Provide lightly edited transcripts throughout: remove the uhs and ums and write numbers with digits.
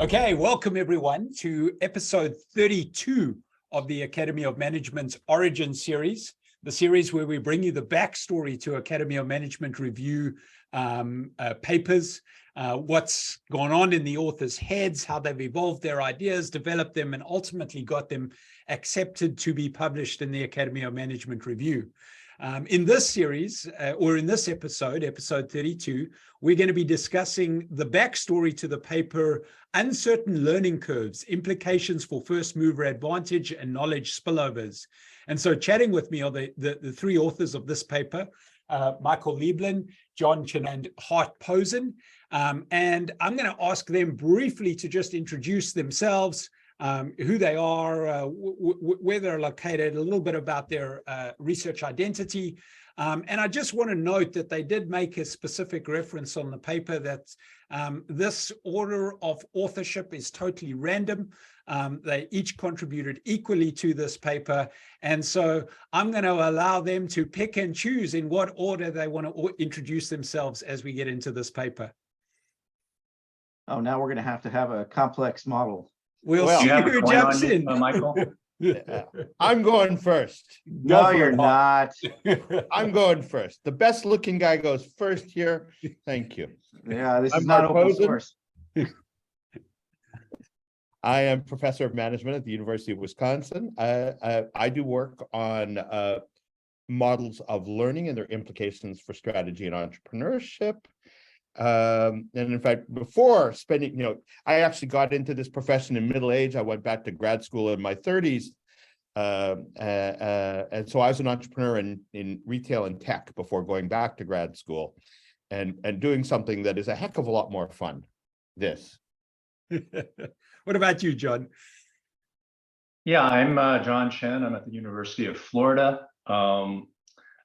Okay, welcome everyone to episode 32 of the Academy of Management's Origin series, the series where we bring you the backstory to Academy of Management review papers, what's gone on in the authors' heads, how they've evolved their ideas, developed them, and ultimately got them accepted to be published in the Academy of Management Review. In this series, or in this episode, episode 32, we're going to be discussing the backstory to the paper, Uncertain Learning Curves, Implications for First Mover Advantage and Knowledge Spillovers. And so chatting with me are the three authors of this paper, Michael Leiblein, Chen and Hart Posen. And I'm going to ask them briefly to just introduce themselves, who they are, where they're located, a little bit about their research identity. And I just want to note that they did make a specific reference on the paper that this order of authorship is totally random. They each contributed equally to this paper. And so I'm going to allow them to pick and choose in what order they want to introduce themselves as we get into this paper. Oh, now we're going to have a complex model. We'll see who jumps in. Michael? I'm going first. No, you're not. I'm going first. The best looking guy goes first here. Thank you. Yeah, this I'm is not Hart open Posen. source. I am professor of management at the University of Wisconsin. I do work on models of learning and their implications for strategy and entrepreneurship. And in fact, before spending, I actually got into this profession in middle age. I went back to grad school in my 30s. And so I was an entrepreneur in retail and tech before going back to grad school and doing something that is a heck of a lot more fun. This. What about you, John? Yeah, I'm John Chen. I'm at the University of Florida.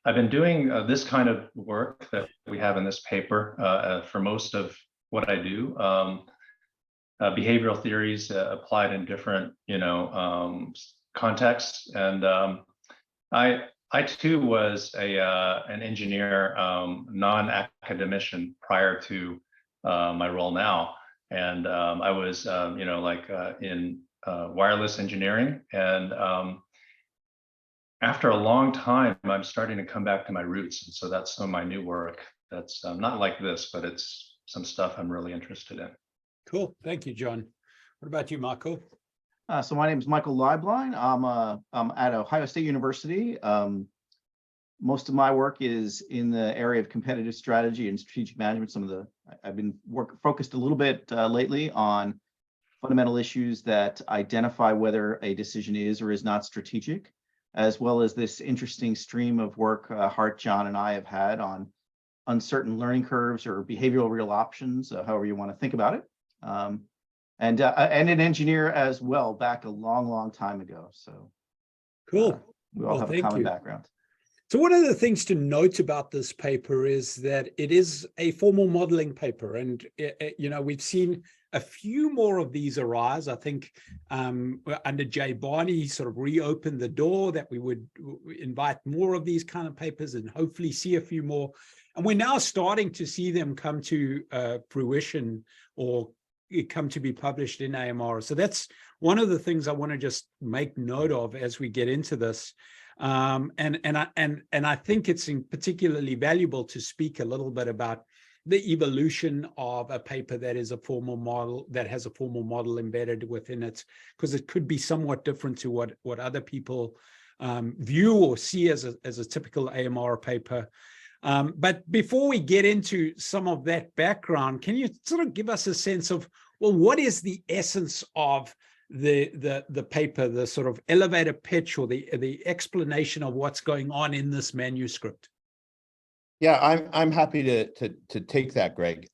I've been doing this kind of work that we have in this paper for most of what I do. Behavioral theories applied in different, contexts. And I too was an engineer, non-academician prior to my role now. And I was, in wireless engineering. And after a long time, I'm starting to come back to my roots. And so that's some of my new work. That's not like this, but it's some stuff I'm really interested in. Cool. Thank you, John. What about you, Michael? So my name is Michael Leiblein. I'm at Ohio State University. Most of my work is in the area of competitive strategy and strategic management. I've been focused a little bit lately on fundamental issues that identify whether a decision is or is not strategic, as well as this interesting stream of work Hart, John, and I have had on uncertain learning curves or behavioral real options, however you want to think about it. And an engineer as well, back a long, long time ago. So cool. We all have a common background. So one of the things to note about this paper is that it is a formal modeling paper. And, we've seen a few more of these arise. I think under Jay Barney sort of reopened the door that we would invite more of these kind of papers and hopefully see a few more. And we're now starting to see them come to fruition or come to be published in AMR. So that's one of the things I want to just make note of as we get into this. And I think it's particularly valuable to speak a little bit about the evolution of a paper that is a formal model, that has a formal model embedded within it, because it could be somewhat different to what other people view or see as a typical AMR paper. But before we get into some of that background, can you sort of give us a sense of, well, what is the essence of the paper, the sort of elevator pitch or the explanation of what's going on in this manuscript? Yeah, I'm happy to take that, Greg.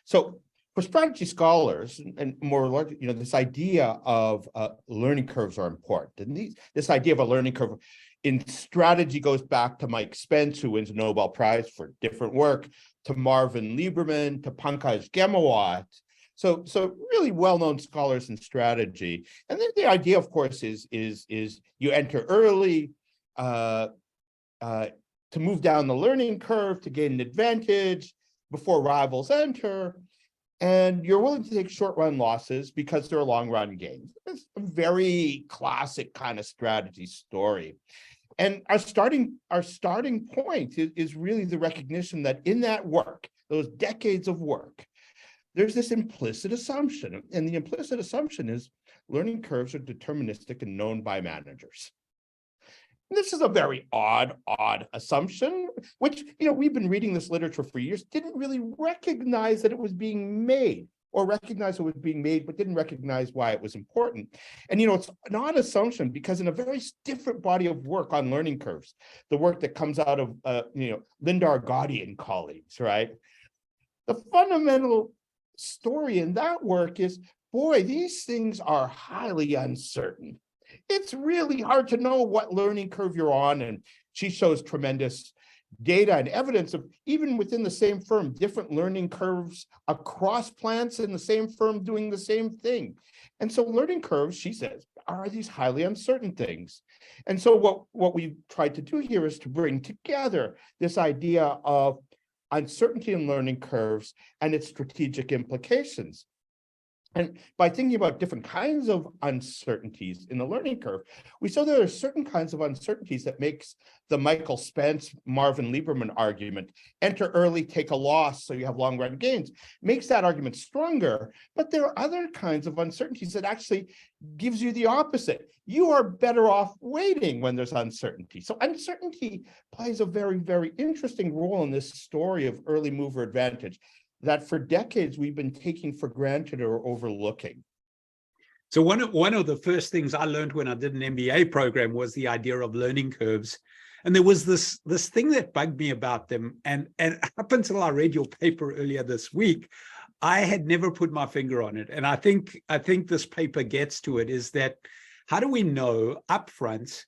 So for strategy scholars and more large, this idea of learning curves are important. And this idea of a learning curve in strategy goes back to Mike Spence, who wins a Nobel Prize for different work, to Marvin Lieberman, to Pankaj Ghemawat. So really well-known scholars in strategy. And the idea, of course, is you enter early to move down the learning curve to gain an advantage before rivals enter. and you're willing to take short-run losses because there are long-run gains. It's a very classic kind of strategy story. And our starting point is really the recognition that in that work, those decades of work, there's this implicit assumption. And the implicit assumption is learning curves are deterministic and known by managers. And this is a very odd assumption, which, we've been reading this literature for years, didn't really recognize that it was being made, or recognize it was being made, but didn't recognize why it was important. And, it's an odd assumption because in a very different body of work on learning curves, the work that comes out of, Linda Argotti and colleagues, right? The fundamental story in that work is, boy, these things are highly uncertain. It's really hard to know what learning curve you're on. And she shows tremendous data and evidence of, even within the same firm, different learning curves across plants in the same firm doing the same thing. And so learning curves, she says, are these highly uncertain things. And so what we've tried to do here is to bring together this idea of uncertainty in learning curves and its strategic implications. And by thinking about different kinds of uncertainties in the learning curve, we saw there are certain kinds of uncertainties that makes the Michael Spence, Marvin Lieberman argument, enter early, take a loss, so you have long run gains, makes that argument stronger. But there are other kinds of uncertainties that actually gives you the opposite. You are better off waiting when there's uncertainty. So uncertainty plays a very, very interesting role in this story of early mover advantage that for decades we've been taking for granted or overlooking. So one of the first things I learned when I did an MBA program was the idea of learning curves. And there was this thing that bugged me about them. And up until I read your paper earlier this week, I had never put my finger on it. And I think this paper gets to it, is that how do we know upfront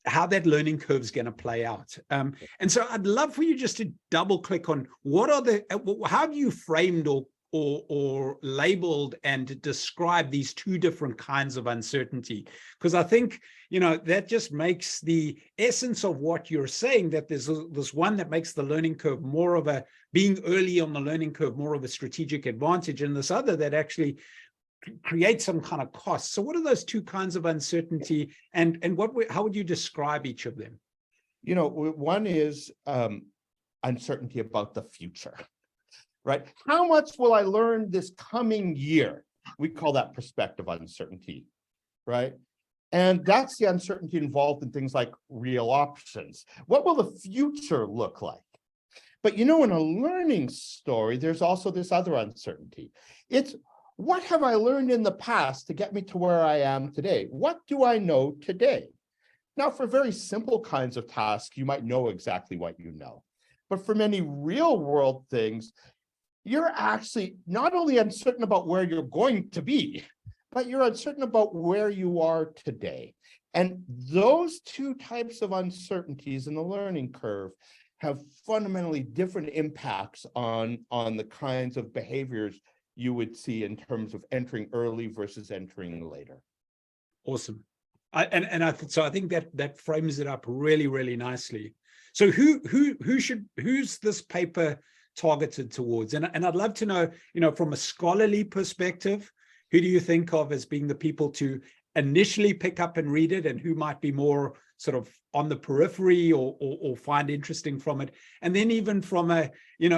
how that learning curve is going to play out? And so I'd love for you just to double click on how have you framed or labeled and described these two different kinds of uncertainty? Because I think, that just makes the essence of what you're saying, that there's this one that makes the learning curve more of being early on the learning curve, more of a strategic advantage, and this other that actually create some kind of cost. So what are those two kinds of uncertainty, and how would you describe each of them? One is uncertainty about the future, right? How much will I learn this coming year? We call that prospective uncertainty, right? And that's the uncertainty involved in things like real options. What will the future look like? But in a learning story, there's also this other uncertainty. It's, what have I learned in the past to get me to where I am today? What do I know today? Now, for very simple kinds of tasks, you might know exactly what you know. But for many real world things, you're actually not only uncertain about where you're going to be, but you're uncertain about where you are today. And those two types of uncertainties in the learning curve have fundamentally different impacts on the kinds of behaviors you would see in terms of entering early versus entering later. Awesome. So I think that frames it up really, really nicely. So who's this paper targeted towards? And I'd love to know, from a scholarly perspective, who do you think of as being the people to initially pick up and read it, and who might be more sort of on the periphery or find interesting from it? And then even from a,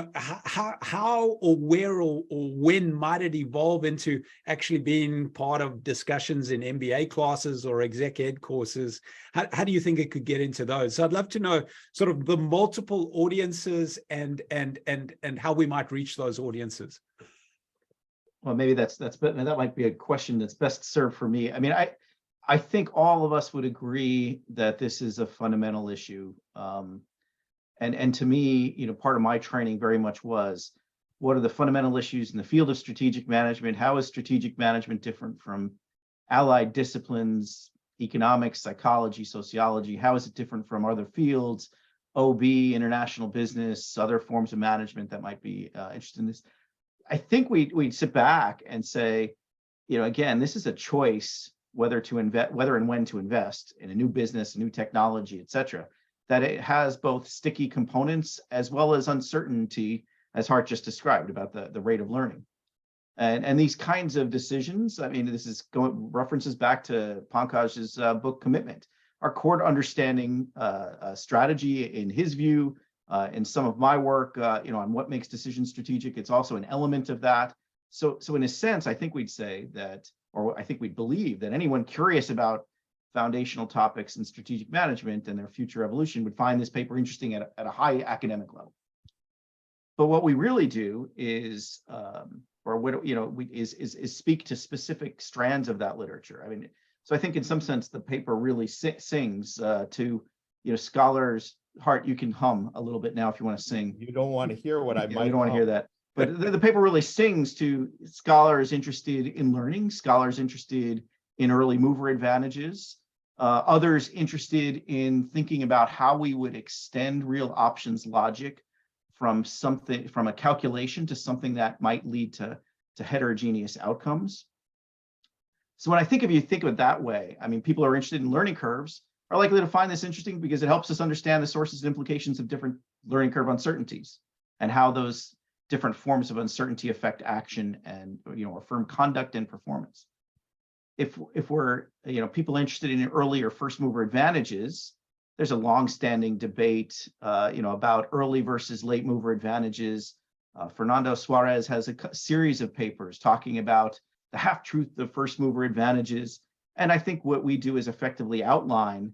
how or where or when might it evolve into actually being part of discussions in MBA classes or exec ed courses? How do you think it could get into those? So I'd love to know sort of the multiple audiences and how we might reach those audiences. Well, maybe that might be a question that's best served for me. I mean, I think all of us would agree that this is a fundamental issue. And to me, part of my training very much was, what are the fundamental issues in the field of strategic management? How is strategic management different from allied disciplines, economics, psychology, sociology? How is it different from other fields, OB, international business, other forms of management that might be interested in this? I think we'd sit back and say, again, this is a choice whether and when to invest in a new business, a new technology, et cetera, that it has both sticky components as well as uncertainty as Hart just described, about the rate of learning. And these kinds of decisions, I mean, this is references back to Pankaj's book Commitment, are core to understanding strategy in his view, in some of my work, on what makes decisions strategic. It's also an element of that. So in a sense, I think we'd say that, or I think we'd believe that anyone curious about foundational topics in strategic management and their future evolution would find this paper interesting at a high academic level. But what we really do is, is speak to specific strands of that literature. I mean, so I think in some sense the paper really sings to scholars. Hart, you can hum a little bit now if you want to sing. You don't want to hear what I might. You don't want to hear that. But the paper really sings to scholars interested in learning, scholars interested in early mover advantages, others interested in thinking about how we would extend real options logic from a calculation to something that might lead to heterogeneous outcomes. So when I think of it that way, I mean, people who are interested in learning curves are likely to find this interesting because it helps us understand the sources and implications of different learning curve uncertainties and how those different forms of uncertainty affect action and affirm conduct and performance. If we're people interested in early or first mover advantages, there's a long-standing debate about early versus late mover advantages. Fernando Suarez has a series of papers talking about the half-truth of first mover advantages. And I think what we do is effectively outline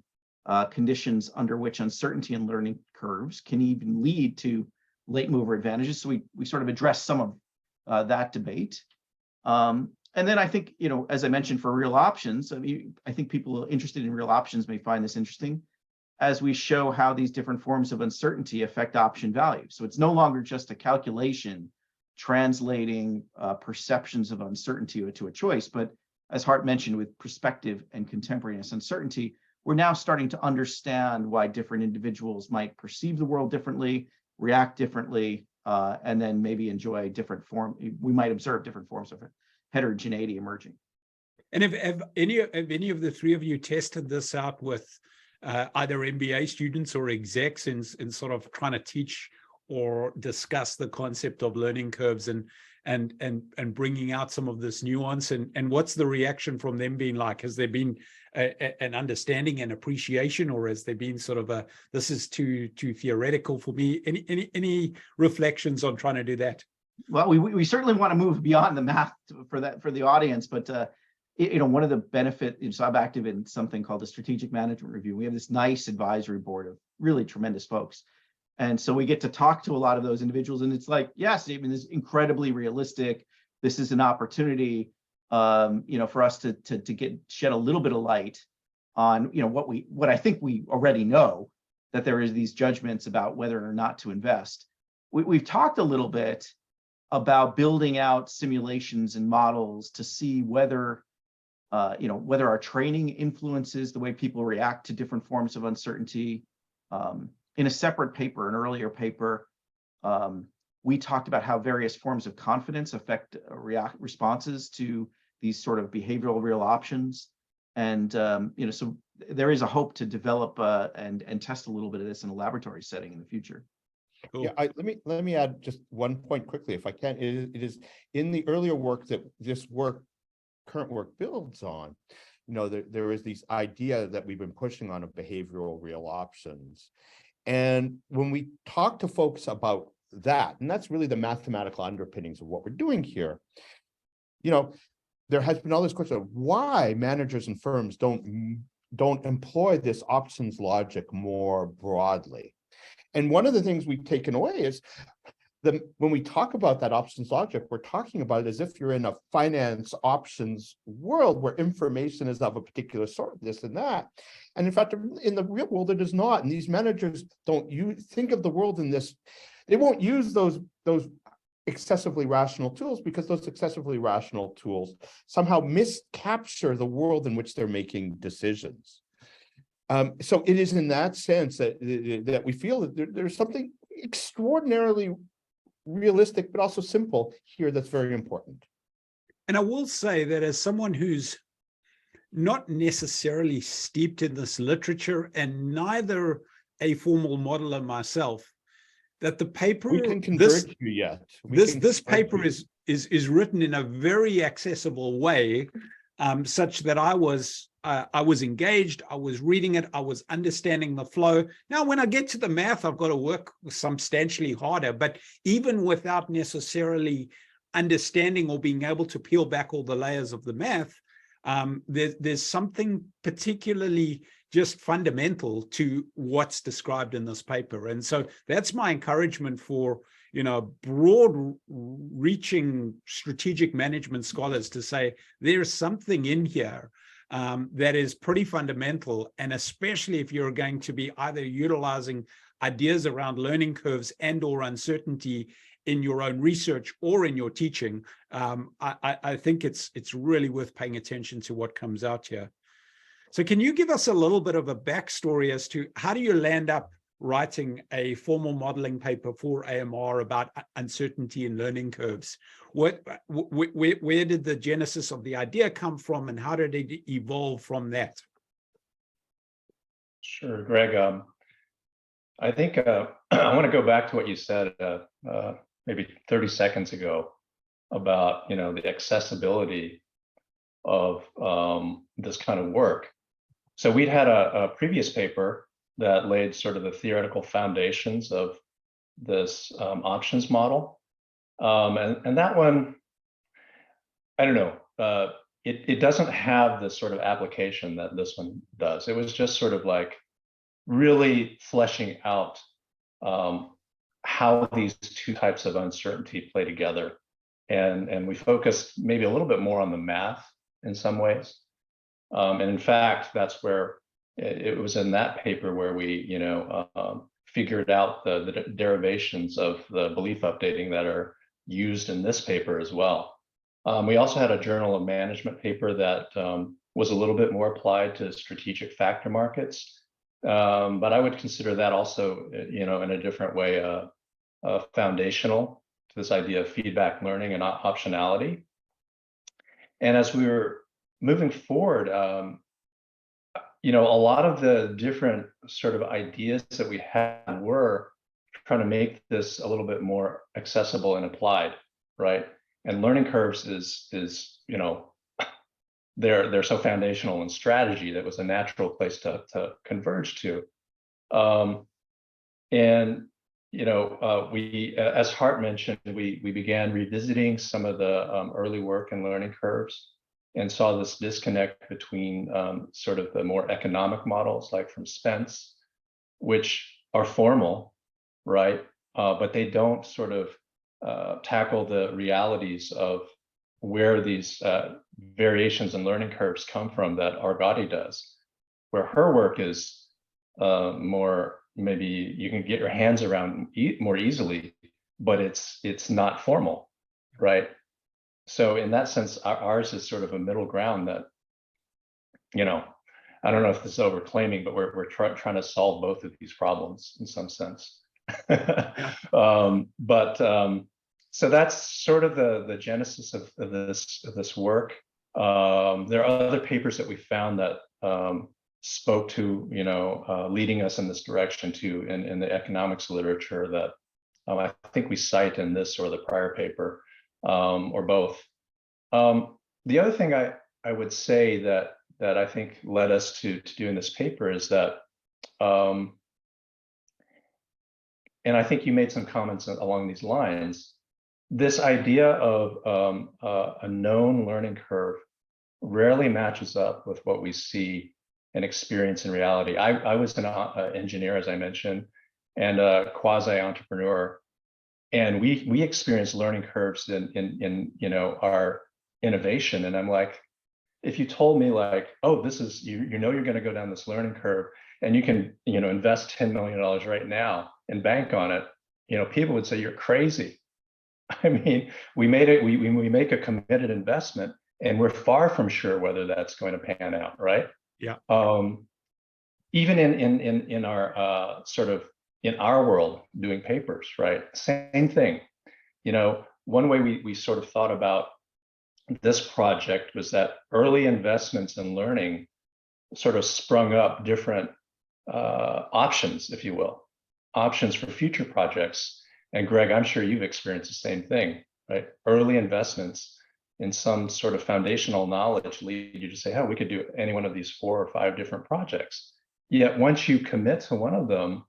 conditions under which uncertainty in learning curves can even lead to late mover advantages. So we sort of address some of that debate. And then I think, as I mentioned, for real options, I think people interested in real options may find this interesting as we show how these different forms of uncertainty affect option value. So it's no longer just a calculation translating perceptions of uncertainty to a choice, but as Hart mentioned, with perspective and contemporaneous uncertainty, we're now starting to understand why different individuals might perceive the world differently, react differently, and then maybe enjoy different we might observe different forms of heterogeneity emerging. And have any of the three of you tested this out with either MBA students or execs in sort of trying to teach or discuss the concept of learning curves and bringing out some of this nuance? And what's the reaction from them been like? Has there been an understanding and appreciation, or has there been sort of this is too theoretical for me? Any reflections on trying to do that? Well, we certainly want to move beyond the math for the audience, but one of the benefits, so I'm active in something called the Strategic Management Review. We have this nice advisory board of really tremendous folks. And so we get to talk to a lot of those individuals, and it's like, yes, I mean, this is incredibly realistic. This is an opportunity, for us to shed a little bit of light on, what I think we already know, that there is these judgments about whether or not to invest. We've talked a little bit about building out simulations and models to see whether our training influences the way people react to different forms of uncertainty. In a separate paper, an earlier paper, we talked about how various forms of confidence affect responses to these sort of behavioral real options. And, so there is a hope to develop and test a little bit of this in a laboratory setting in the future. Cool. Yeah, let me add just one point quickly, if I can. It is in the earlier work that current work builds on. There is this idea that we've been pushing on of behavioral real options. And when we talk to folks about that, and that's really the mathematical underpinnings of what we're doing here, there has been all this question of why managers and firms don't employ this options logic more broadly. And one of the things we've taken away is when we talk about that options logic, we're talking about it as if you're in a finance options world where information is of a particular sort, this and that. And in fact, in the real world, it is not. And these managers don't think of the world in this. They won't use those excessively rational tools because those excessively rational tools somehow miscapture the world in which they're making decisions. So it is in that sense that we feel that there's something extraordinarily realistic, but also simple here that's very important. And I will say that as someone who's not necessarily steeped in this literature and neither a formal modeler myself, that the paper, We can convert you yet. This paper is written in a very accessible way, such that I was engaged, I was reading it, I was understanding the flow. Now, when I get to the math, I've got to work substantially harder, but even without necessarily understanding or being able to peel back all the layers of the math, there's something particularly just fundamental to what's described in this paper. And so that's my encouragement for, broad reaching strategic management scholars to say, there's something in here that is pretty fundamental. And especially if you're going to be either utilizing ideas around learning curves and or uncertainty in your own research or in your teaching, I think it's really worth paying attention to what comes out here. So can you give us a little bit of a backstory as to how do you land up writing a formal modeling paper for AMR about uncertainty in learning curves? Where did the genesis of the idea come from, and how did it evolve from that? Sure, Greg. I think I want to go back to what you said maybe 30 seconds ago about the accessibility of this kind of work. So we'd had a previous paper that laid sort of the theoretical foundations of this options model, and that one, I don't know, it doesn't have the sort of application that this one does. It was just sort of like really fleshing out how these two types of uncertainty play together. And we focused maybe a little bit more on the math in some ways. And in fact, that's where it was in that paper where we, figured out the derivations of the belief updating that are used in this paper as well. We also had a Journal of Management paper that was a little bit more applied to strategic factor markets. But I would consider that also, in a different way, foundational to this idea of feedback learning and optionality. And as we were moving forward, a lot of the different sort of ideas that we had were trying to make this a little bit more accessible and applied, right? And learning curves is they're so foundational in strategy that was a natural place to converge to. We, as Hart mentioned, we began revisiting some of the early work in learning curves and saw this disconnect between sort of the more economic models, like from Spence, which are formal, right? But they don't sort of tackle the realities of where these variations in learning curves come from that Argotti does, where her work is more, maybe you can get your hands around more easily, but it's not formal, right? So in that sense, ours is sort of a middle ground that, I don't know if this is overclaiming, but we're trying to solve both of these problems in some sense. So that's sort of the genesis of this work. There are other papers that we found that spoke to, leading us in this direction too, in the economics literature that I think we cite in this or the prior paper, or both. The other thing I would say that I think led us to doing this paper is that, and I think you made some comments along these lines, this idea of a known learning curve rarely matches up with what we see and experience in reality. I was an engineer, as I mentioned, and a quasi-entrepreneur, and we experienced learning curves in our innovation. And I'm like, if you told me like, oh, this is you're going to go down this learning curve, and you can invest $10 million right now and bank on it, people would say you're crazy. I mean, we make a committed investment, and we're far from sure whether that's going to pan out, right? Yeah. Even in our sort of in our world doing papers, right? Same thing. One way we sort of thought about this project was that early investments in learning sort of sprung up different options, if you will. options for future projects. And Greg, I'm sure you've experienced the same thing, right? Early investments in some sort of foundational knowledge lead you to say, oh, we could do any one of these 4 or 5 different projects. Yet once you commit to one of them,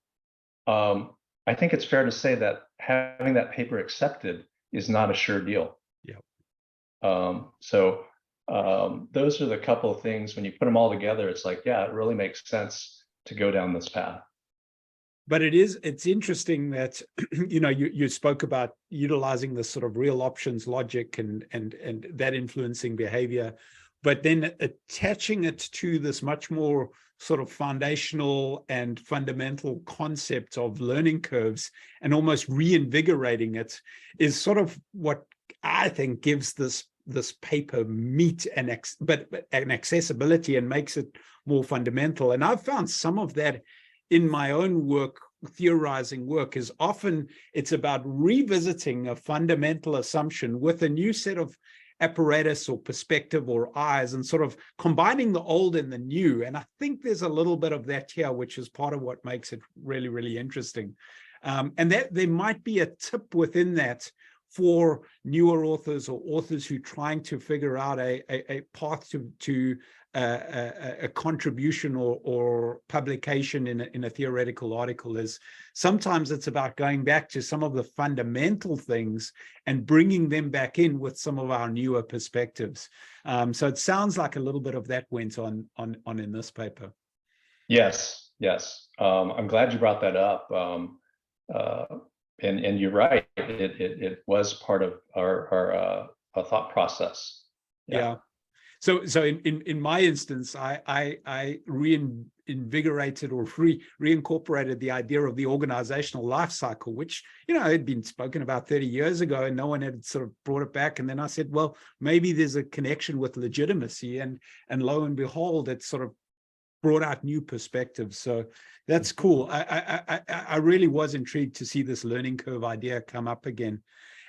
I think it's fair to say that having that paper accepted is not a sure deal. Yeah. Those are the couple of things, when you put them all together, it's like, yeah, it really makes sense to go down this path. But it's interesting that, you spoke about utilizing this sort of real options logic and that influencing behavior, but then attaching it to this much more sort of foundational and fundamental concept of learning curves and almost reinvigorating it is sort of what I think gives this paper meat and an accessibility and makes it more fundamental. And I've found some of that in my own work, theorizing work, is often it's about revisiting a fundamental assumption with a new set of apparatus or perspective or eyes and sort of combining the old and the new. And I think there's a little bit of that here, which is part of what makes it really, really interesting. And that there might be a tip within that for newer authors or authors who are trying to figure out a path to a contribution or publication in a theoretical article. Is sometimes it's about going back to some of the fundamental things and bringing them back in with some of our newer perspectives. So it sounds like a little bit of that went on in this paper. Yes. I'm glad you brought that up. And you're right. It was part of our thought process. Yeah. So in my instance, I reinvigorated or reincorporated the idea of the organizational life cycle, which had been spoken about 30 years ago, and no one had sort of brought it back. And then I said, well, maybe there's a connection with legitimacy, and lo and behold, it sort of brought out new perspectives. So that's cool. I really was intrigued to see this learning curve idea come up again.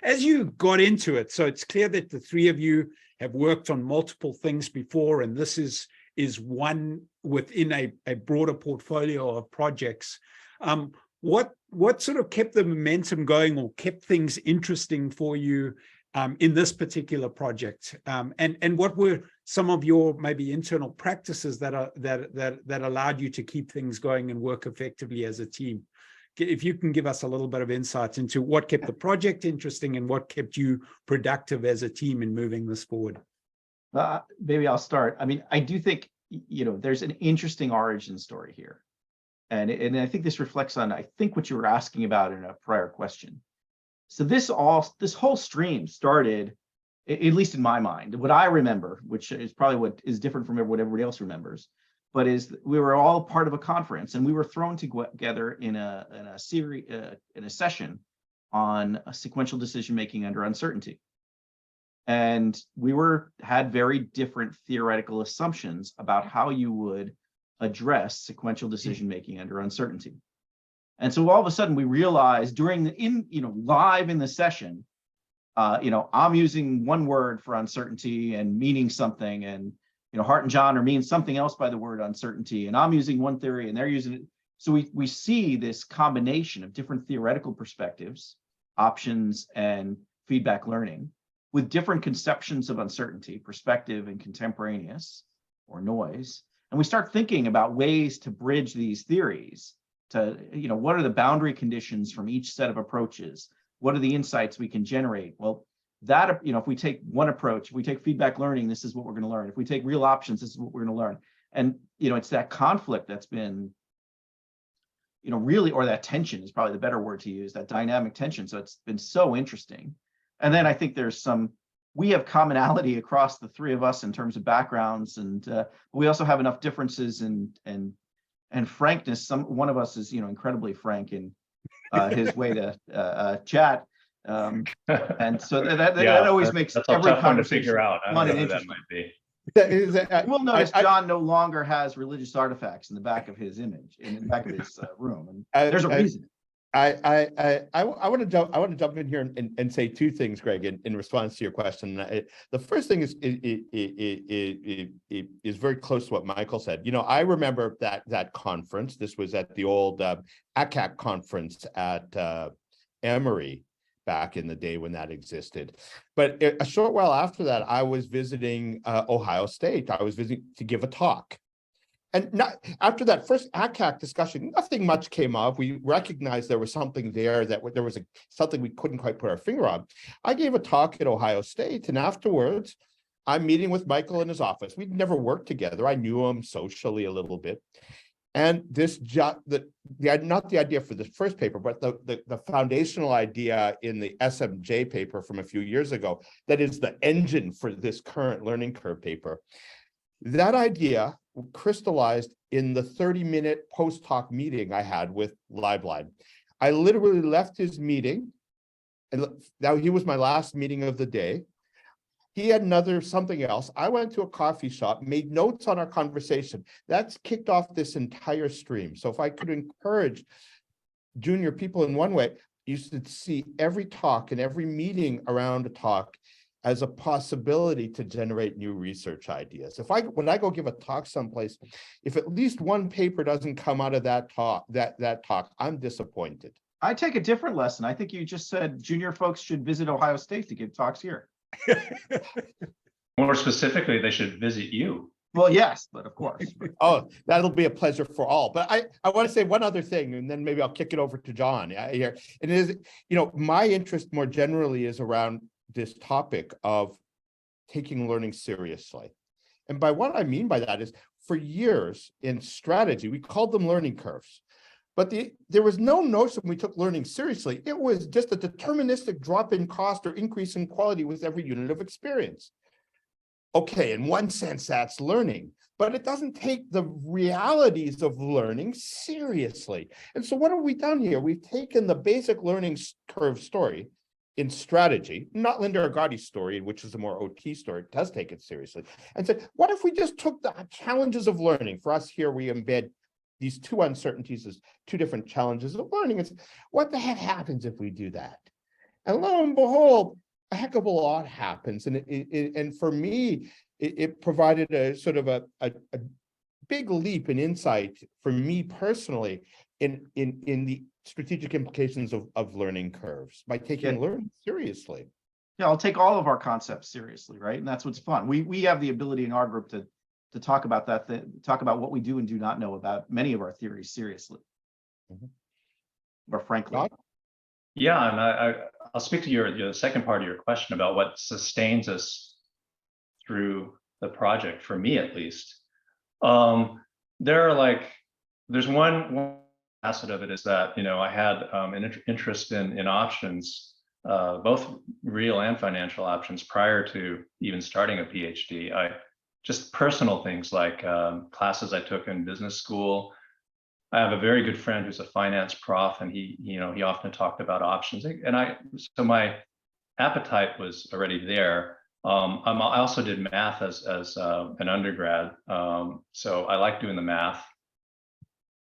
As you got into it, so it's clear that the three of you have worked on multiple things before, and this is one within a broader portfolio of projects. What sort of kept the momentum going or kept things interesting for you in this particular project? And what were some of your maybe internal practices that allowed you to keep things going and work effectively as a team? If you can give us a little bit of insight into what kept the project interesting and what kept you productive as a team in moving this forward. Maybe I'll start. I mean, I do think, there's an interesting origin story here. And I think this reflects on, I think, what you were asking about in a prior question. So this whole stream started, at least in my mind, what I remember, which is probably what is different from what everybody else remembers, but is we were all part of a conference, and we were thrown together in a session on sequential decision making under uncertainty, and we had very different theoretical assumptions about how you would address sequential decision making under uncertainty. And so all of a sudden we realized live in the session, I'm using one word for uncertainty and meaning something, and Hart and John are meaning something else by the word uncertainty, and I'm using one theory and they're using it. So we see this combination of different theoretical perspectives, options and feedback learning, with different conceptions of uncertainty, perspective and contemporaneous or noise. And we start thinking about ways to bridge these theories to, what are the boundary conditions from each set of approaches? What are the insights we can generate? Well, that, if we take one approach, if we take feedback learning, this is what we're going to learn. If we take real options, this is what we're going to learn. And, it's that conflict that's been, really, or that tension is probably the better word to use, that dynamic tension. So it's been so interesting. And then I think we have commonality across the three of us in terms of backgrounds, and we also have enough differences and frankness. One of us is, incredibly frank in his way to chat. And so that always makes every conversation to figure out. fun and interesting. That might be. You'll notice John no longer has religious artifacts in the back of his image, in the back of his room, and there's a reason. I want to jump in here and say two things, Greg, in response to your question. The first thing is very close to what Michael said. You know, I remember that conference. This was at the old ACAC conference at AMR back in the day when that existed. But a short while after that, I was visiting Ohio State. I was visiting to give a talk. And after that first ACAC discussion, nothing much came up. We recognized there was something there, that there was something we couldn't quite put our finger on. I gave a talk at Ohio State, and afterwards, I'm meeting with Michael in his office. We'd never worked together. I knew him socially a little bit. And not the idea for the first paper, but the foundational idea in the SMJ paper from a few years ago, that is the engine for this current learning curve paper. That idea crystallized in the 30-minute post-talk meeting I had with Leiblein. I literally left his meeting, and now he was my last meeting of the day. He had something else. I went to a coffee shop, made notes on our conversation. That's kicked off this entire stream. So if I could encourage junior people in one way, you should see every talk and every meeting around a talk as a possibility to generate new research ideas. When I go give a talk someplace, if at least one paper doesn't come out of that talk, I'm disappointed. I take a different lesson. I think you just said junior folks should visit Ohio State to give talks here. More specifically, they should visit you. Well, yes, but of course. Oh, that'll be a pleasure for all. But I want to say one other thing, and then maybe I'll kick it over to John here. And it is, my interest more generally is around this topic of taking learning seriously. And by what I mean by that is, for years in strategy, we called them learning curves. But there was no notion we took learning seriously. It was just a deterministic drop in cost or increase in quality with every unit of experience. Okay, in one sense, that's learning, but it doesn't take the realities of learning seriously. And so what have we done here? We've taken the basic learning curve story in strategy, not Linda Argotti's story, which is a more OT story, it does take it seriously, and said, what if we just took the challenges of learning? For us here, we embed these two uncertainties as two different challenges of learning. It's what the heck happens if we do that? And lo and behold, a heck of a lot happens. And for me, it provided a sort of a big leap in insight for me personally in the strategic implications of learning curves by taking learning seriously. Yeah, I'll take all of our concepts seriously, right? And that's what's fun. We have the ability in our group to talk about that, talk about what we do and do not know about many of our theories seriously. Or frankly. Yeah, and I'll speak to your second part of your question about what sustains us through the project, for me at least. There's one facet of it is that, I had an interest in options, both real and financial options, prior to even starting a PhD. Just personal things like classes I took in business school. I have a very good friend who's a finance prof, and he often talked about options. So my appetite was already there. I also did math as an undergrad, so I like doing the math.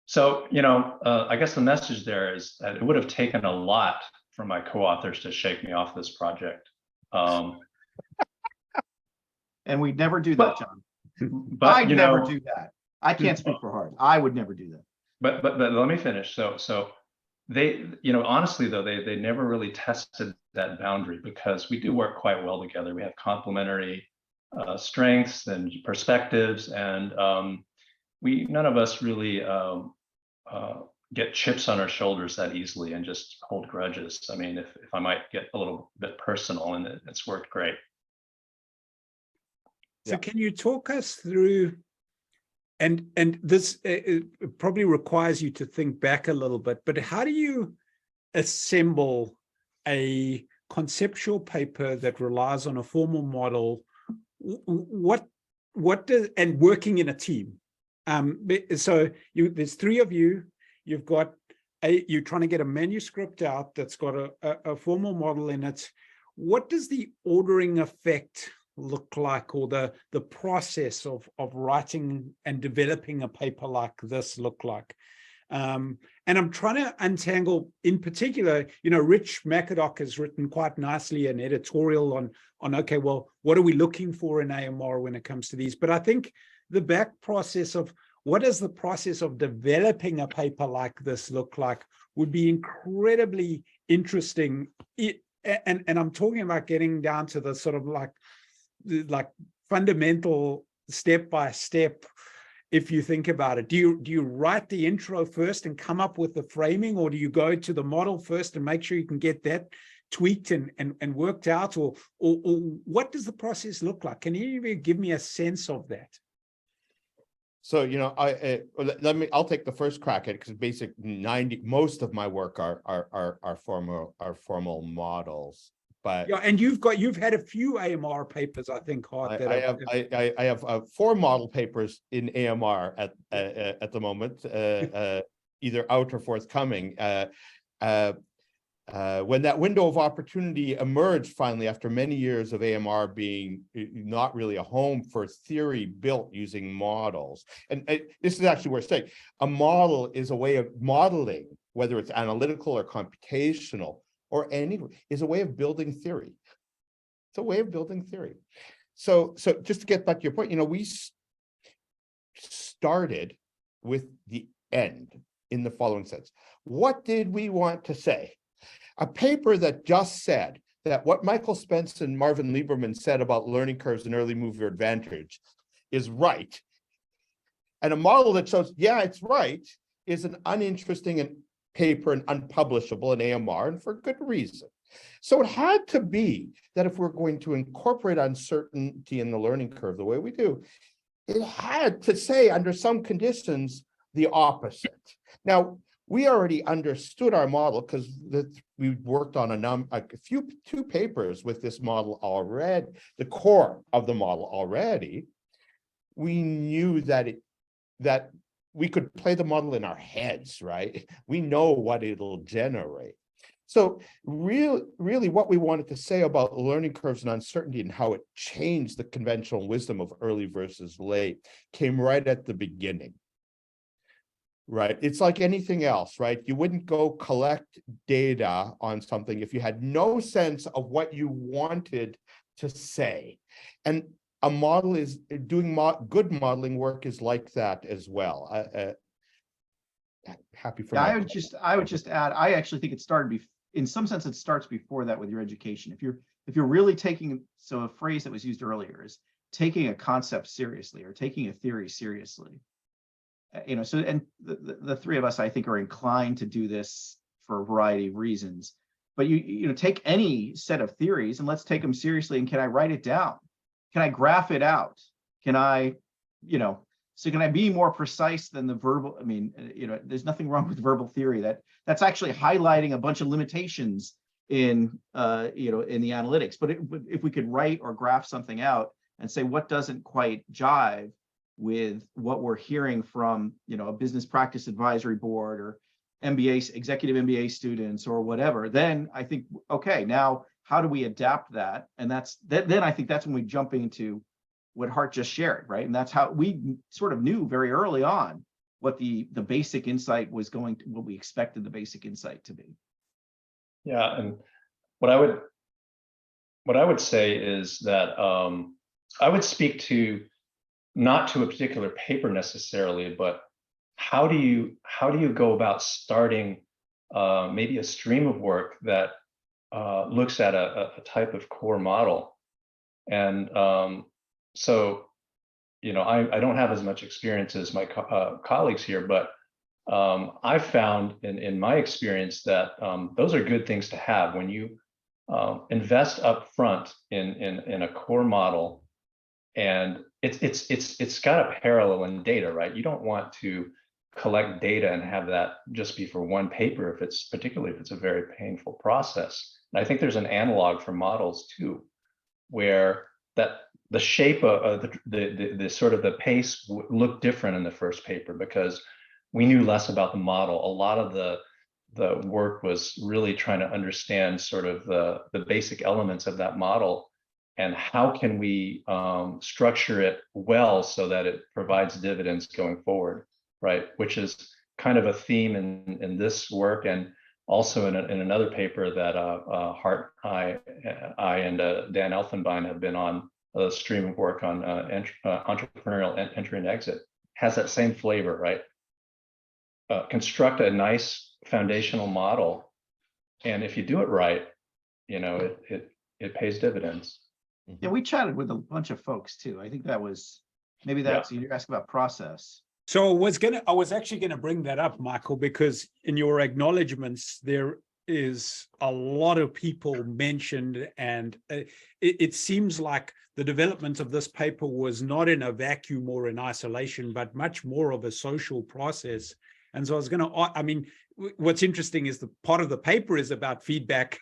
So, I guess the message there is that it would have taken a lot for my co-authors to shake me off this project. And we'd never do that, John. But I'd never do that. I can't speak for Hart. I would never do that. But let me finish. So they, honestly though, they never really tested that boundary, because we do work quite well together. We have complementary strengths and perspectives, and none of us really get chips on our shoulders that easily and just hold grudges. I mean, if I might get a little bit personal, and it's worked great. So can you talk us through, and this probably requires you to think back a little bit, but how do you assemble a conceptual paper that relies on a formal model? What does, and working in a team? So there's three of you. You've got you're trying to get a manuscript out that's got a formal model in it. What does the ordering effect look like, or the process of writing and developing a paper like this look like? And And I'm trying to untangle, in particular, Rich McAdock has written quite nicely an editorial on okay, well, what are we looking for in AMR when it comes to these? But I think the back process of what does the process of developing a paper like this look like would be incredibly interesting. And I'm talking about getting down to the sort of like fundamental step by step. If you think about it, do you write the intro first and come up with the framing, or do you go to the model first and make sure you can get that tweaked and worked out, or what does the process look like? Can you give me a sense of that? So, I'll take the first crack at it, because most of my work are formal models. But yeah, and you've had a few AMR papers, I think, Hart. I have 4 model papers in AMR at the moment, either out or forthcoming. When that window of opportunity emerged finally after many years of AMR being not really a home for theory built using models, and this is actually where it's saying a model is a way of modeling, whether it's analytical or computational, or is a way of building theory. It's a way of building theory. So just to get back to your point, we started with the end in the following sense. What did we want to say? A paper that just said that what Michael Spence and Marvin Lieberman said about learning curves and early mover advantage is right, and a model that shows, yeah, it's right, is an uninteresting paper and unpublishable in AMR, and for good reason. So it had to be that if we're going to incorporate uncertainty in the learning curve the way we do, it had to say under some conditions the opposite. Now, we already understood our model because we worked on two papers with this model already, the core of the model already. We knew that we could play the model in our heads, right? We know what it'll generate. So really what we wanted to say about learning curves and uncertainty and how it changed the conventional wisdom of early versus late came right at the beginning, right? It's like anything else, right? You wouldn't go collect data on something if you had no sense of what you wanted to say. And a model is doing good modeling work is like that as well. Happy for I would just add, I actually think it started in some sense it starts before that with your education. If you're really taking, so a phrase that was used earlier is taking a concept seriously or taking a theory seriously. So and the three of us I think are inclined to do this for a variety of reasons. But you take any set of theories and let's take them seriously. And can I write it down? Can I graph it out? Can I, so can I be more precise than the verbal? I mean, there's nothing wrong with verbal theory. That's actually highlighting a bunch of limitations in in the analytics. But if we could write or graph something out and say what doesn't quite jive with what we're hearing from a business practice advisory board or executive MBA students or whatever, then I think, okay, now how do we adapt that? And then I think that's when we jump into what Hart just shared, right? And that's how we sort of knew very early on what the basic insight was what we expected the basic insight to be. Yeah, and what I would say is that I would speak to not to a particular paper necessarily, but how do you go about starting maybe a stream of work that looks at a type of core model? And so, I don't have as much experience as my colleagues here, but I've found in my experience that those are good things to have when you invest up front in a core model, and it's got a parallel in data, right? You don't want to collect data and have that just be for one paper particularly if it's a very painful process. And I think there's an analog for models too, where that the shape of the sort of the pace looked different in the first paper because we knew less about the model. A lot of the work was really trying to understand sort of the basic elements of that model and how can we structure it well so that it provides dividends going forward, right? Which is kind of a theme in this work, and also in another paper that Hart, I and Dan Elfenbein have been on a stream of work on entrepreneurial entry and exit, has that same flavor, right? Construct a nice foundational model, and if you do it right, you know, it pays dividends. Yeah, we chatted with a bunch of folks too. I think that was, maybe that's, you asked about process. So I was actually gonna bring that up, Michael, because in your acknowledgements, there is a lot of people mentioned, and it seems like the development of this paper was not in a vacuum or in isolation, but much more of a social process. And so I was going to, I mean, what's interesting is the part of the paper is about feedback,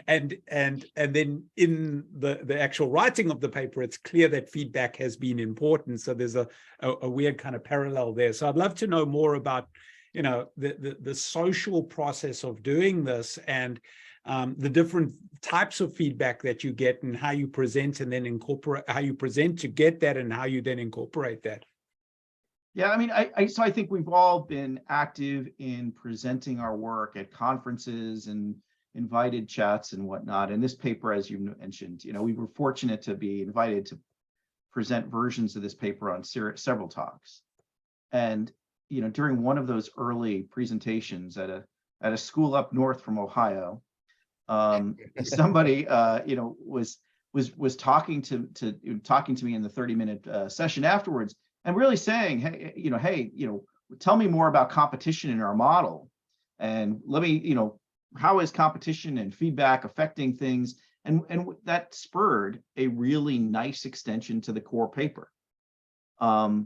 and then in the actual writing of the paper, it's clear that feedback has been important. So there's a weird kind of parallel there. So I'd love to know more about, you know, the social process of doing this, and the different types of feedback that you get, and how you present and then incorporate, how you present to get that, and how you then incorporate that. Yeah, I mean, so I think we've all been active in presenting our work at conferences and invited chats and whatnot. And this paper, as you mentioned, you know, we were fortunate to be invited to present versions of this paper on several talks. And, you know, during one of those early presentations at a school up north from Ohio, somebody, you know, was talking to me in the 30-minute session afterwards, and really saying, hey, tell me more about competition in our model, and let me, you know, how is competition and feedback affecting things, and that spurred a really nice extension to the core paper. And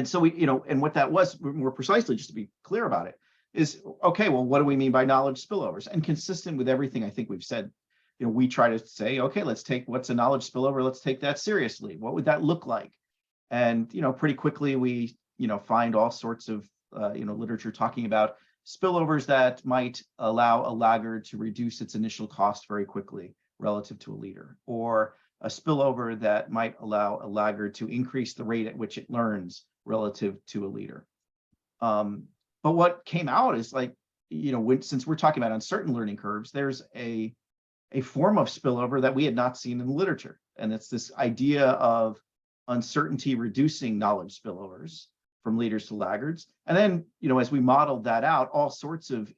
so we, you know, and what that was more precisely, just to be clear about it, is, okay, well, what do we mean by knowledge spillovers? And consistent with everything I think we've said, you know, we try to say, okay, let's take what's a knowledge spillover, let's take that seriously. What would that look like? And, you know, pretty quickly we, you know, find all sorts of, you know, literature talking about spillovers that might allow a laggard to reduce its initial cost very quickly relative to a leader, or a spillover that might allow a laggard to increase the rate at which it learns relative to a leader. But what came out is, like, you know, since we're talking about uncertain learning curves, there's a form of spillover that we had not seen in the literature. And it's this idea of uncertainty reducing knowledge spillovers from leaders to laggards. And then, you know, as we modeled that out, all sorts of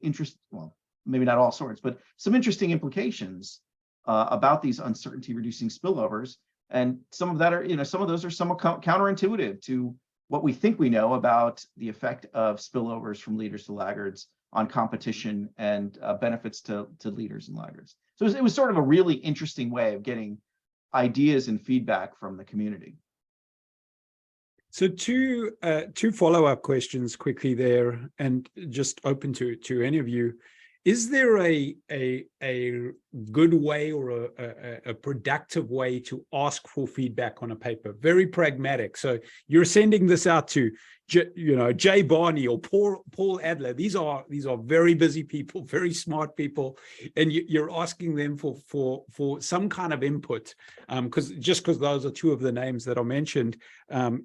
well, maybe not all sorts, but some interesting implications about these uncertainty reducing spillovers. And some of that are, you know, some of those are somewhat counterintuitive to what we think we know about the effect of spillovers from leaders to laggards on competition and benefits to leaders and laggards. So it was sort of a really interesting way of getting ideas and feedback from the community. So two follow-up questions quickly there, and just open to any of you. Is there a good way or a productive way to ask for feedback on a paper? Very pragmatic. So you're sending this out to, you know, Jay Barney or Paul Adler. These are very busy people, very smart people, and you're asking them for some kind of input, because those are two of the names that are mentioned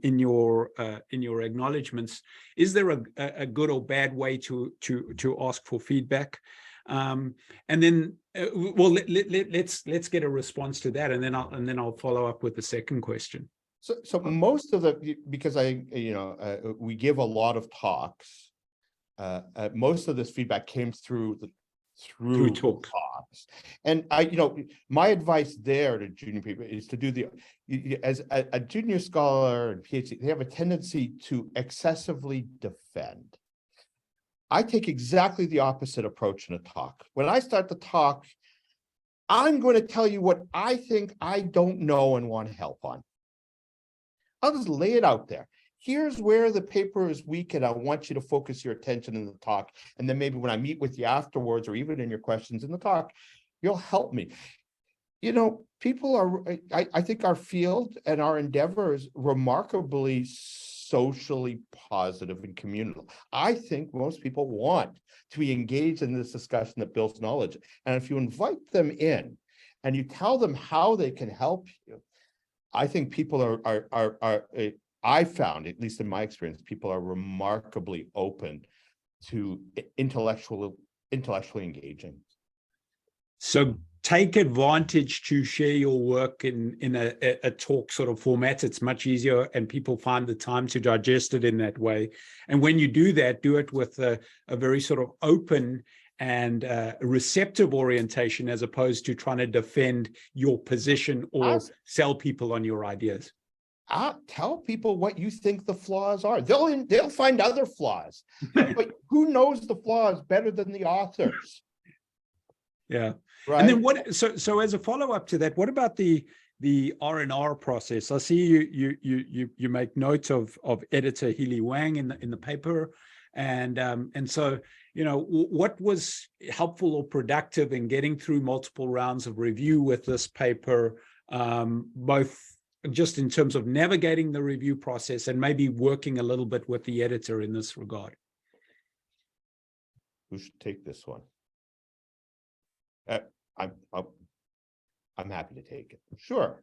in your acknowledgements. Is there a good or bad way to ask for feedback? And then, well, let's get a response to that, and then I'll follow up with the second question. So most of because we give a lot of talks, most of this feedback came through talks. And my advice there to junior people is to do as a junior scholar and PhD, they have a tendency to excessively defend. I take exactly the opposite approach in a talk. When I start the talk, I'm going to tell you what I think I don't know and want help on. I'll just lay it out there. Here's where the paper is weak, and I want you to focus your attention in the talk. And then maybe when I meet with you afterwards, or even in your questions in the talk, you'll help me. You know, people are, I think our field and our endeavor is remarkably socially positive and communal. I think most people want to be engaged in this discussion that builds knowledge. And if you invite them in and you tell them how they can help you, I think people I found, at least in my experience, people are remarkably open to intellectually engaging. So take advantage to share your work in a talk sort of format. It's much easier and people find the time to digest it in that way. And when you do that, do it with a very sort of open and receptive orientation, as opposed to trying to defend your position or sell people on your ideas. Tell people what you think the flaws are. They'll find other flaws, but who knows the flaws better than the authors? Yeah. Right. And then what? So as a follow up to that, what about the R&R process? I see you make note of editor Healy Wang in the paper, and so what was helpful or productive in getting through multiple rounds of review with this paper, both just in terms of navigating the review process and maybe working a little bit with the editor in this regard. Who should take this one? I'm happy to take it. Sure.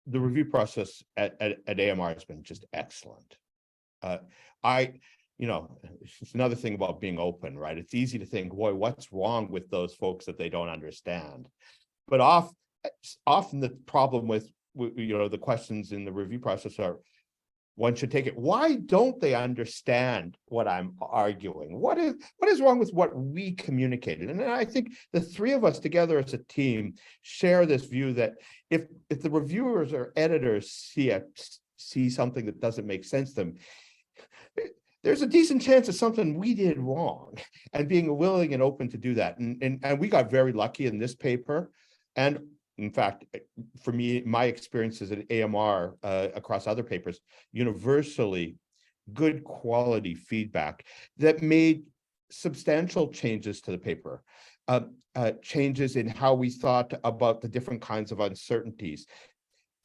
The review process at AMR has been just excellent. It's another thing about being open, right? It's easy to think, boy, what's wrong with those folks that they don't understand? But often the problem with the questions in the review process are, one should take it, why don't they understand what I'm arguing? What is wrong with what we communicated? And I think the three of us together as a team share this view that if the reviewers or editors see something that doesn't make sense to them, there's a decent chance it's something we did wrong, and being willing and open to do that. And we got very lucky in this paper. And in fact, for me, my experiences at AMR across other papers, universally good quality feedback that made substantial changes to the paper, changes in how we thought about the different kinds of uncertainties,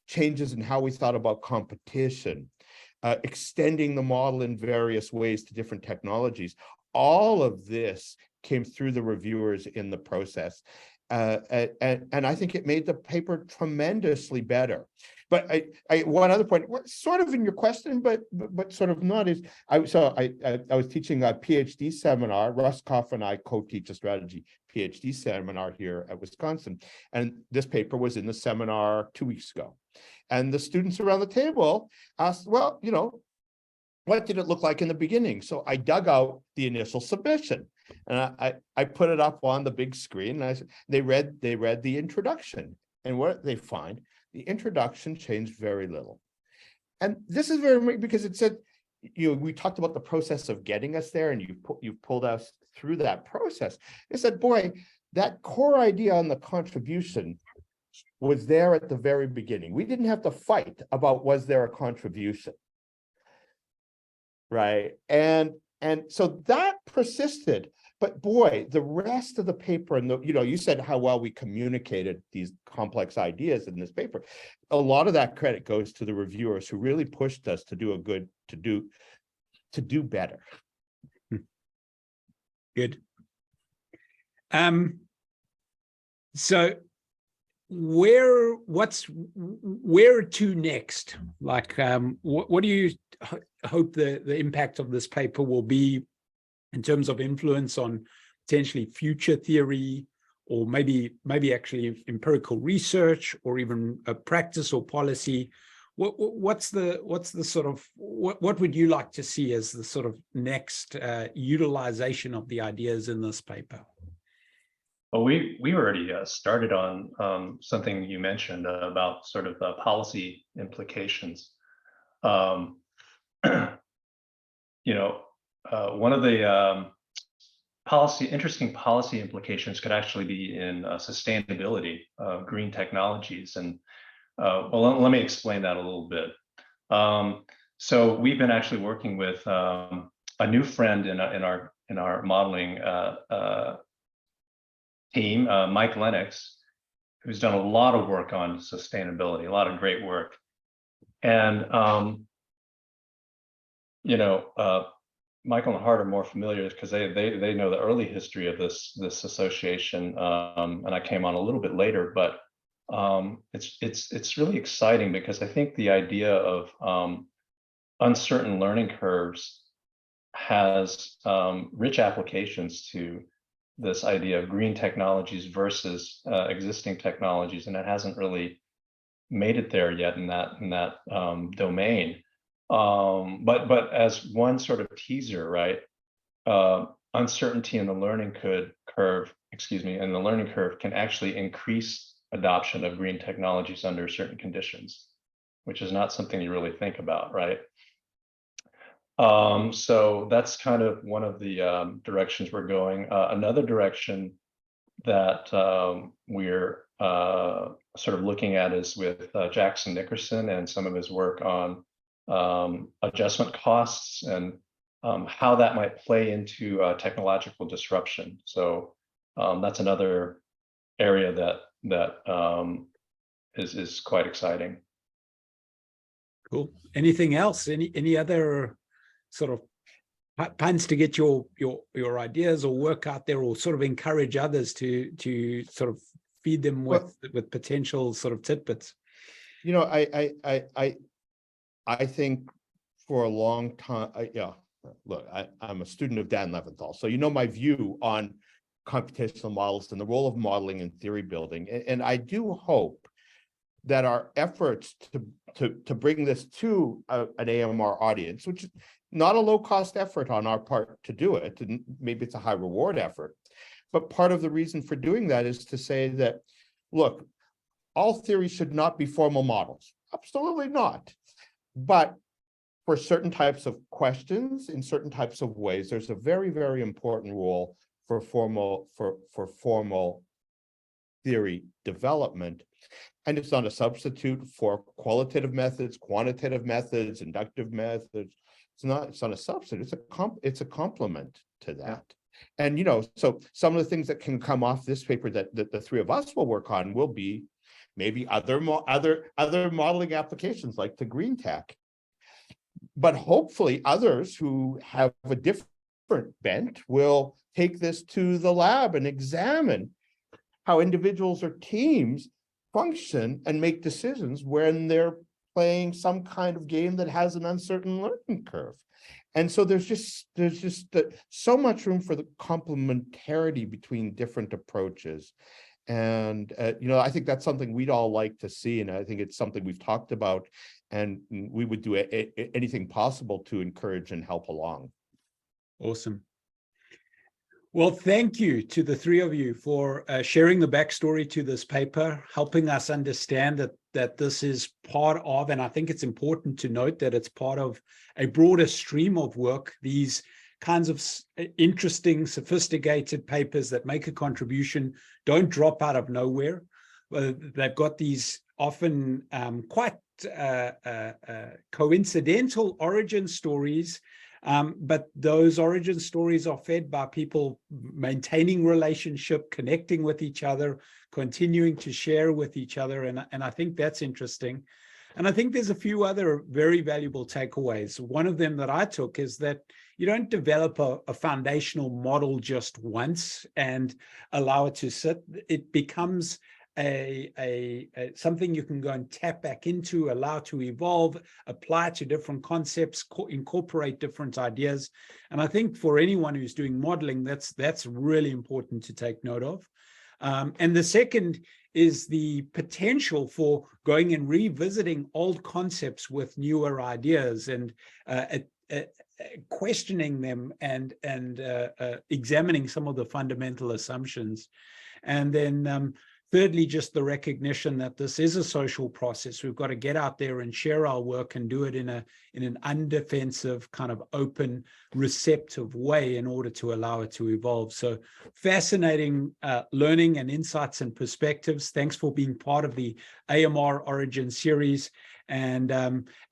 changes in how we thought about competition, extending the model in various ways to different technologies. All of this came through the reviewers in the process. And I think it made the paper tremendously better. But one other point, sort of in your question, but sort of not, is I was teaching a PhD seminar. Russ Koff and I co-teach a strategy PhD seminar here at Wisconsin, and this paper was in the seminar 2 weeks ago. And the students around the table asked, well, what did it look like in the beginning? So I dug out the initial submission. And I put it up on the big screen, and they read the introduction. And what they find, the introduction changed very little. And this is very, because it said, we talked about the process of getting us there, and you've pulled us through that process. It said, boy, that core idea on the contribution was there at the very beginning. We didn't have to fight about, was there a contribution? Right. And so that persisted. But boy, the rest of the paper, and you said how well we communicated these complex ideas in this paper. A lot of that credit goes to the reviewers who really pushed us to do better. Good. So where to next? Like, what do you hope the impact of this paper will be in terms of influence on potentially future theory, or maybe actually empirical research, or even a practice or policy? What's the sort of, what would you like to see as the sort of next utilization of the ideas in this paper? Well, we already started on something you mentioned about sort of policy implications. One of the interesting policy implications could actually be in sustainability of green technologies. And well, let me explain that a little bit. So we've been actually working with a new friend in our modeling team, Mike Lennox, who's done a lot of work on sustainability, a lot of great work. And Michael and Hart are more familiar because they know the early history of this association, and I came on a little bit later, but it's really exciting because I think the idea of uncertain learning curves has rich applications to this idea of green technologies versus existing technologies, and it hasn't really made it there yet in that domain. But as one sort of teaser, right? Uncertainty in the learning curve, and the learning curve can actually increase adoption of green technologies under certain conditions, which is not something you really think about, right? So that's kind of one of the directions we're going. Another direction that we're sort of looking at is with Jackson Nickerson and some of his work on adjustment costs and how that might play into technological disruption. So that's another area that is quite exciting. Cool. Anything else? Any other sort of puns to get your ideas or work out there, or sort of encourage others to sort of feed them with potential sort of tidbits? You know, I think for a long time, look, I'm a student of Dan Leventhal, so you know my view on computational models and the role of modeling in theory building, and I do hope that our efforts to bring this to an AMR audience, which is not a low-cost effort on our part to do it, and maybe it's a high-reward effort, but part of the reason for doing that is to say that, look, all theory should not be formal models. Absolutely not. But for certain types of questions, in certain types of ways, there's a very, very important role for formal theory development. And it's not a substitute for qualitative methods, quantitative methods, inductive methods. It's not a substitute. It's a complement to that. Yeah. And, you know, so some of the things that can come off this paper that the three of us will work on will be maybe other modeling applications like the green tech. But hopefully others who have a different bent will take this to the lab and examine how individuals or teams function and make decisions when they're playing some kind of game that has an uncertain learning curve. And so there's just so much room for the complementarity between different approaches. And, you know, I think that's something we'd all like to see. And I think it's something we've talked about, and we would do anything possible to encourage and help along. Awesome. Well, thank you to the three of you for sharing the backstory to this paper, helping us understand that this is part of, and I think it's important to note that it's part of a broader stream of work, these kinds of interesting, sophisticated papers that make a contribution don't drop out of nowhere. They've got these often quite coincidental origin stories, but those origin stories are fed by people maintaining relationship, connecting with each other, continuing to share with each other, and I think that's interesting. And I think there's a few other very valuable takeaways. One of them that I took is that you don't develop a foundational model just once and allow it to sit. It becomes something you can go and tap back into, allow to evolve, apply to different concepts, incorporate different ideas. And I think for anyone who's doing modeling, that's really important to take note of. And the second is the potential for going and revisiting old concepts with newer ideas and questioning them and examining some of the fundamental assumptions. And then thirdly, just the recognition that this is a social process. We've got to get out there and share our work and do it in an undefensive, kind of open, receptive way in order to allow it to evolve. So fascinating learning and insights and perspectives. Thanks for being part of the AMR Origin series, and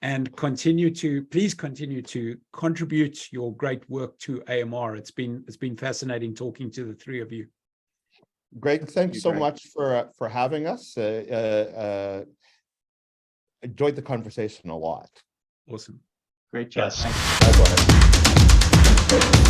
please continue to contribute your great work to AMR. It's been fascinating talking to the three of you. Greg, thanks so much for having us. Enjoyed the conversation a lot. Awesome. Great job. Yes. Thanks. Good.